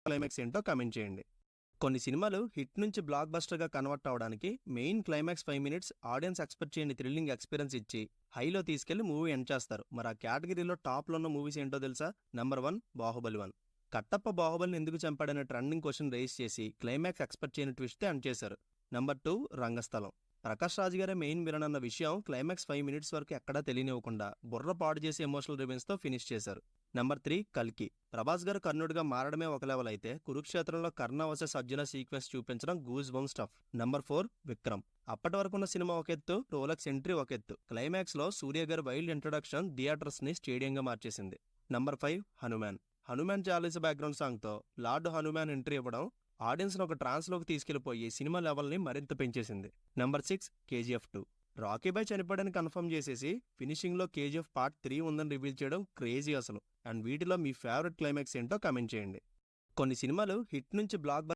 Climax ఏంటో comment చేయండి. కొన్ని సినిమాలు హిట్ నుంచి బ్లాక్ బస్టర్గా కన్వర్ట్ అవడానికి main climax 5 minutes audience expect చేయని థ్రిల్లింగ్ ఎక్స్పీరియన్స్ ఇచ్చి హైలో తీసుకెళ్లి మూవీ ఎండ్ చేస్తారు. మరి ఆ కేటగిరీలో టాప్లో ఉన్న మూవీస్ ఏంటో తెలుసా? నంబర్ 1 బాహుబలి 1. కట్టప్ప బాహుబలిని ఎందుకు చంపాడనే ట్రెండింగ్ క్వశ్చన్ రేస్ చేసి క్లైమాక్స్ ఎక్స్పెక్ట్ చేయని ట్విస్ట్ ఎండ్ చేశారు. నంబర్ 2 రంగస్థలం. ప్రకాష్ రాజ్ గారే మెయిన్ విలన్ అన్న విషయం క్లైమాక్స్ 5 మినిట్స్ వరకు ఎక్కడా తెలియనివ్వకుండా బుర్ర పాడు చేసి ఎమోషనల్ రివెంజ్తో ఫినిష్ చేశారు. నంబర్ 3 కల్కి. ప్రభాస్ గారు కర్ణుడిగా మారడమే ఒక లెవెల్ అయితే కురుక్షేత్రంలో కర్ణ వర్సెస్ అర్జున సీక్వెన్స్ చూపించడం goose bump stuff. Number 4 Vikram. అప్పటి వరకున్న సినిమా ఒక ఎత్తు, రోలెక్స్ ఎంట్రీ ఒక ఎత్తు. క్లైమాక్స్ లో సూర్య గారి వైల్డ్ ఇంట్రొడక్షన్ థియేటర్స్ ని స్టేడియంగా మార్చేసింది. Number 5 Hanuman. Hanuman Chalisa background song తో లార్డ్ హనుమాన్ ఎంట్రీ ఇవ్వడం ఆడియన్స్ ను ఒక ట్రాన్స్ లోకి తీసుకెళ్లిపోయి సినిమా లెవెల్ ని మరింత పెంచేసింది. Number 6 KGF 2. రాకీ బాయ్ చనిపోయాడని కన్ఫర్మ్ చేసేసి ఫినిషింగ్ లో కేజీఎఫ్ పార్ట్ 3 ఉందని రివీల్ చేయడం క్రేజీ అసలు. అండ్ వీటిలో మీ ఫేవరెట్ క్లైమాక్స్ ఏంటో కామెంట్ చేయండి. కొన్ని సినిమాలు హిట్ నుంచి బ్లాక్